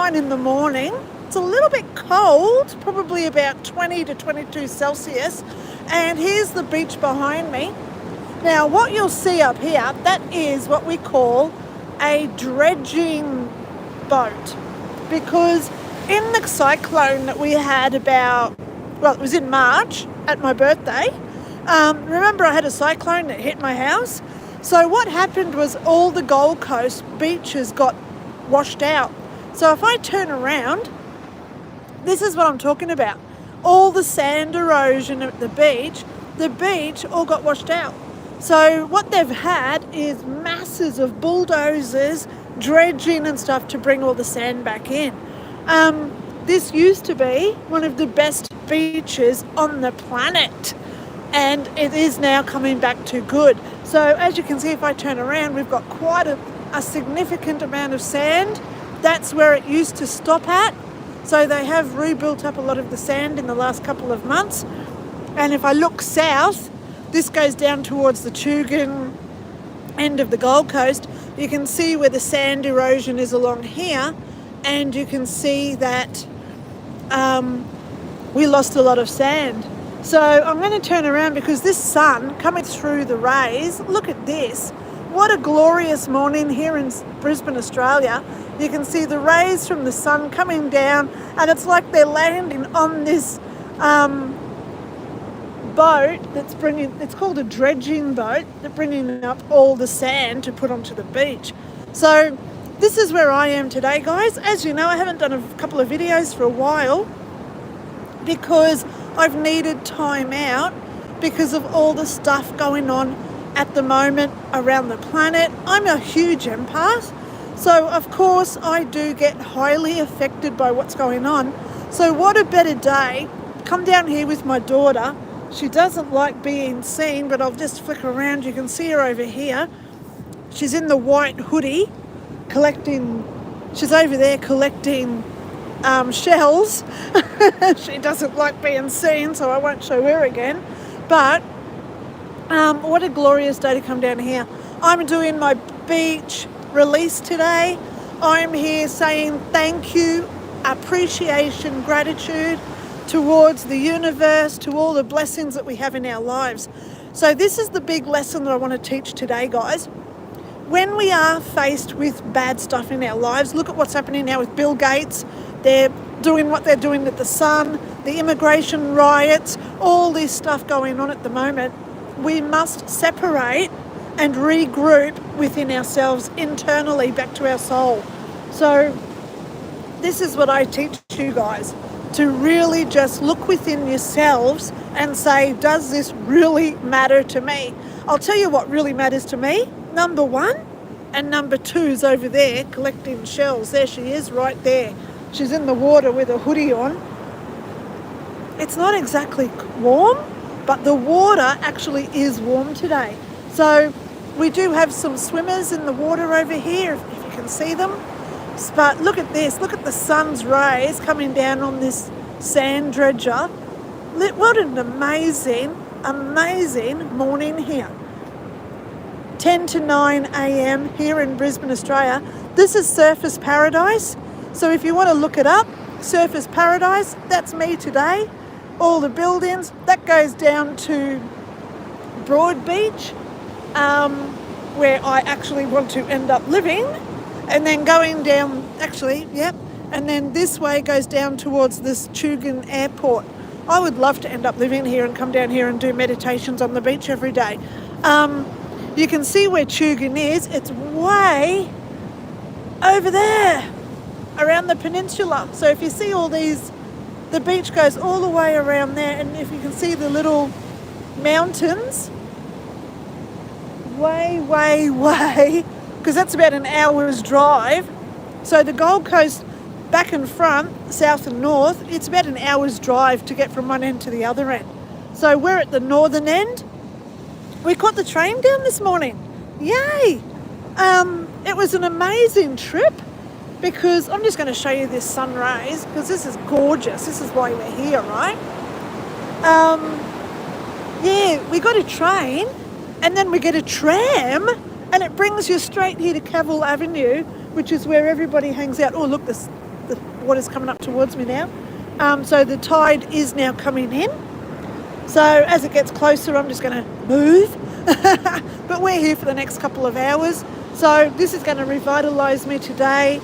9 in the morning. It's a little bit cold, probably about 20 to 22 Celsius. And here's the beach behind me. Now, what you'll see up here, that is what we call a dredging boat. Because in the cyclone that we had it was in March at my birthday. Remember I had a cyclone that hit my house? So what happened was all the Gold Coast beaches got washed out. So if I turn around, this is what I'm talking about. All the sand erosion at the beach all got washed out. So what they've had is masses of bulldozers dredging and stuff to bring all the sand back in. This used to be one of the best beaches on the planet, and it is now coming back to good. So as you can see, if I turn around, we've got quite a significant amount of sand. That's where it used to stop at. So they have rebuilt up a lot of the sand in the last couple of months. And if I look south, this goes down towards the Tugun end of the Gold Coast. You can see where the sand erosion is along here, and you can see that we lost a lot of sand. So I'm going to turn around because this sun coming through the rays, look at this. What a glorious morning here in Brisbane, Australia. You can see the rays from the sun coming down, and it's like they're landing on this boat it's called a dredging boat, that's bringing up all the sand to put onto the beach. So this is where I am today, guys. As you know, I haven't done a couple of videos for a while because I've needed time out because of all the stuff going on at the moment around the planet. I'm a huge empath, so of course I do get highly affected by what's going on. So what a better day, come down here with my daughter. She doesn't like being seen, but I'll just flick around. You can see her over here. She's in the white hoodie she's over there collecting shells. She doesn't like being seen, so I won't show her again. But what a glorious day to come down here. I'm doing my beach release today. I'm here saying thank you, appreciation, gratitude towards the universe, to all the blessings that we have in our lives. So this is the big lesson that I want to teach today, guys. When we are faced with bad stuff in our lives, look at what's happening now with Bill Gates. They're doing what they're doing at the Sun, the immigration riots, all this stuff going on at the moment. We must separate and regroup within ourselves internally back to our soul. So this is what I teach you guys, to really just look within yourselves and say, does this really matter to me? I'll tell you what really matters to me. Number 1 and number 2 is over there collecting shells. There she is, right there. She's in the water with a hoodie on. It's not exactly warm, but the water actually is warm today. So we do have some swimmers in the water over here, if you can see them. But look at this. Look at the sun's rays coming down on this sand dredger. What an amazing morning here. 10 to 9 a.m. here in Brisbane, Australia. This is Surfers Paradise. So if you want to look it up, Surfers Paradise, that's me today. All the buildings, that goes down to Broad Beach, where I actually want to end up living. And then going down, and then this way goes down towards this Tugun airport. I would love to end up living here and come down here and do meditations on the beach every day. You can see where Tugun is. It's way over there around the peninsula. So if you see all these, the beach goes all the way around there, and if you can see the little mountains, way, because that's about an hour's drive. So the Gold Coast back and front, south and north, it's about an hour's drive to get from one end to the other end. So we're at the northern end. We caught the train down this morning. Yay! It was an amazing trip because I'm just going to show you this sun rays because this is gorgeous. This is why we're here, right? We got a train and then we get a tram and it brings you straight here to Cavill Avenue, which is where everybody hangs out. Oh, look, the water's coming up towards me now. So the tide is now coming in. So as it gets closer, I'm just going to move. But we're here for the next couple of hours. So this is going to revitalise me today,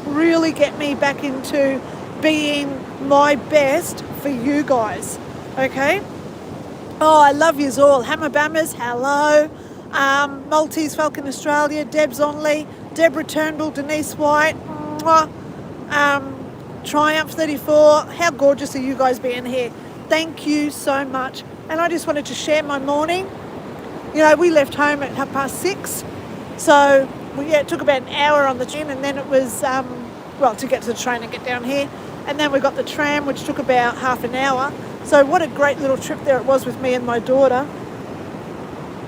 really get me back into being my best for you guys. Okay? Oh, I love yous all. Hammer Bammers, hello. Maltese Falcon Australia, Debs Onley, Deborah Turnbull, Denise White, mwah. Triumph 34. How gorgeous are you guys being here? Thank you so much. And I just wanted to share my morning. You know, we left home at 6:30. So it took about an hour on the train, and then it was, to get to the train and get down here. And then we got the tram, which took about half an hour. So what a great little trip there it was with me and my daughter.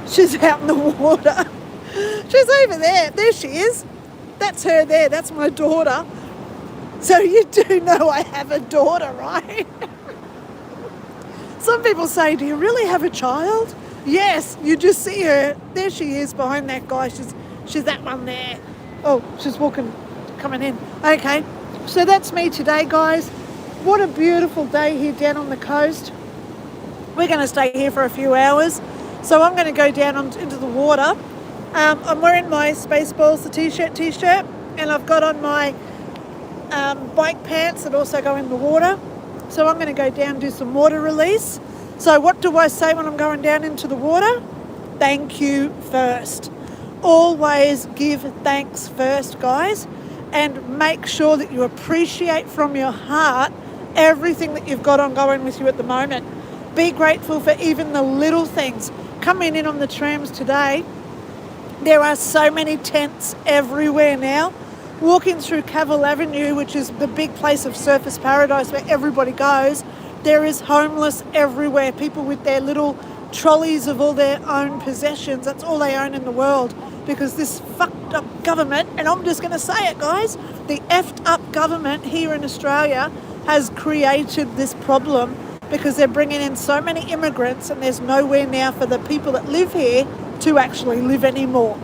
She's out in the water. She's over there. There she is. That's her there. That's my daughter. So you do know I have a daughter, right? Some people say, do you really have a child? Yes, you just see her. There she is behind that guy. She's that one there. Oh, she's walking, coming in. Okay, so that's me today, guys. What a beautiful day here down on the coast. We're going to stay here for a few hours. So I'm going to go down into the water. I'm wearing my Spaceballs, the t-shirt, and I've got on my bike pants that also go in the water. So I'm going to go down and do some water release. So what do I say when I'm going down into the water? Thank you first. Always give thanks first, guys, and make sure that you appreciate from your heart everything that you've got on going with you at the moment. Be grateful for even the little things. Coming in on the trams today, there are so many tents everywhere now. Walking through Cavill Avenue, which is the big place of surfers paradise where everybody goes, there is homeless everywhere. People with their little trolleys of all their own possessions. That's all they own in the world, because this fucked up government, and I'm just going to say it, guys, the effed up government here in Australia has created this problem because they're bringing in so many immigrants, and there's nowhere now for the people that live here to actually live anymore.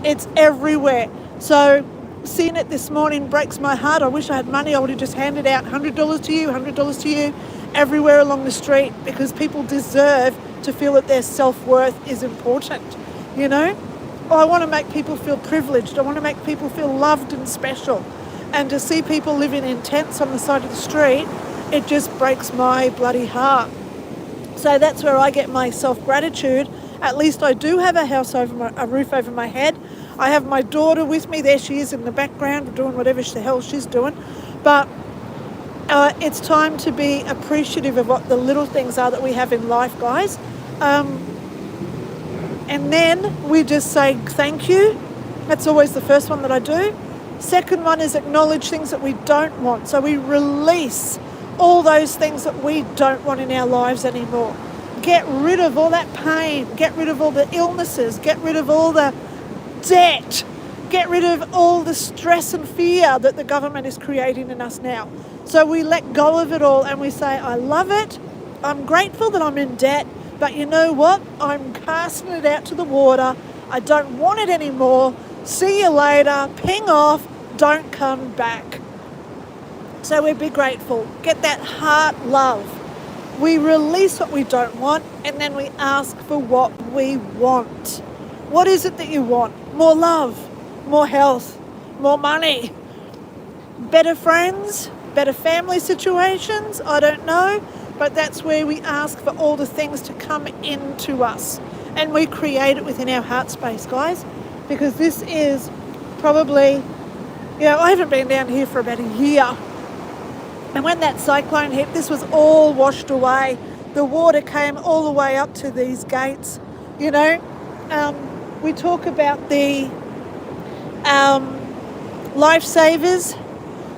It's everywhere. So seeing it this morning breaks my heart. I wish I had money. I would have just handed out $100 to you, $100 to you, everywhere along the street, because people deserve to feel that their self-worth is important, you know? I want to make people feel privileged. I want to make people feel loved and special. And to see people living in tents on the side of the street, it just breaks my bloody heart. So that's where I get my self-gratitude. At least I do have a roof over my head. I have my daughter with me. There she is in the background doing whatever the hell she's doing. But it's time to be appreciative of what the little things are that we have in life, guys. And then we just say thank you. That's always the first one that I do. Second one is acknowledge things that we don't want. So we release all those things that we don't want in our lives anymore. Get rid of all that pain. Get rid of all the illnesses. Get rid of all the debt. Get rid of all the stress and fear that the government is creating in us now. So we let go of it all and we say, I love it. I'm grateful that I'm in debt, but you know what? I'm casting it out to the water. I don't want it anymore. See you later. Ping off. Don't come back. So we be grateful. Get that heart love. We release what we don't want, and then we ask for what we want. What is it that you want? More love, more health, more money, better friends, better family situations? I don't know, but that's where we ask for all the things to come into us. And we create it within our heart space, guys, because this is probably, I haven't been down here for about a year. And when that cyclone hit, this was all washed away. The water came all the way up to these gates, We talk about the lifesavers.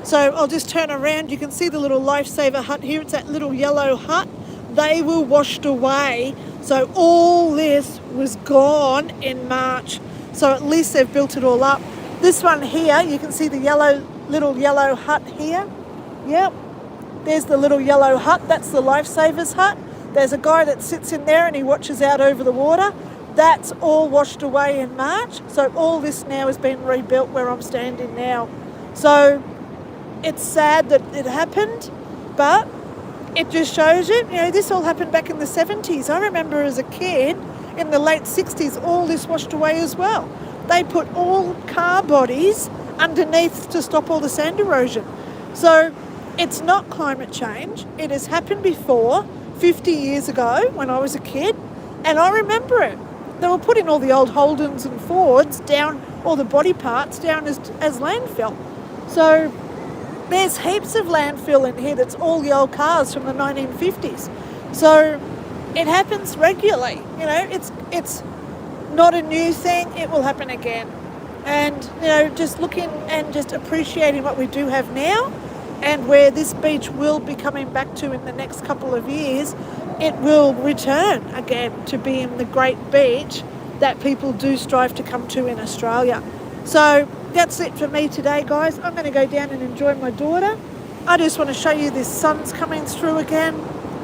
So I'll just turn around. You can see the little lifesaver hut here. It's that little yellow hut. They were washed away. So all this was gone in March. So at least they've built it all up. This one here, you can see the little yellow hut here. Yep. There's the little yellow hut. That's the lifesavers hut. There's a guy that sits in there and he watches out over the water. That's all washed away in March. So all this now has been rebuilt where I'm standing now. So it's sad that it happened, but it just shows you, this all happened back in the 70s. I remember as a kid, in the late 60s, all this washed away as well. They put all car bodies underneath to stop all the sand erosion. So it's not climate change. It has happened before, 50 years ago when I was a kid, and I remember it. They were putting all the old Holdens and Fords down, all the body parts down as landfill. So there's heaps of landfill in here that's all the old cars from the 1950s. So it happens regularly. It's not a new thing. It will happen again. And, just looking and just appreciating what we do have now and where this beach will be coming back to in the next couple of years, it will return again to being the great beach that people do strive to come to in Australia. So that's it for me today, guys. I'm going to go down and enjoy my daughter. I just want to show you this sun's coming through again.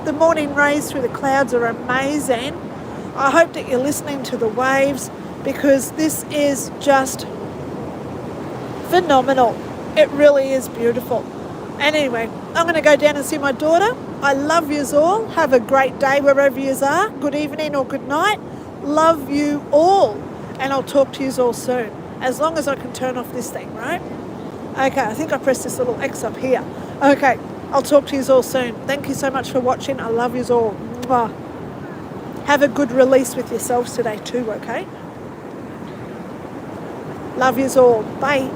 The morning rays through the clouds are amazing. I hope that you're listening to the waves because this is just phenomenal. It really is beautiful. And anyway, I'm going to go down and see my daughter. I love yous all. Have a great day wherever yous are. Good evening or good night. Love you all. And I'll talk to yous all soon. As long as I can turn off this thing, right? Okay, I think I pressed this little X up here. Okay, I'll talk to yous all soon. Thank you so much for watching. I love yous all. Mwah. Have a good release with yourselves today too, okay? Love yous all. Bye.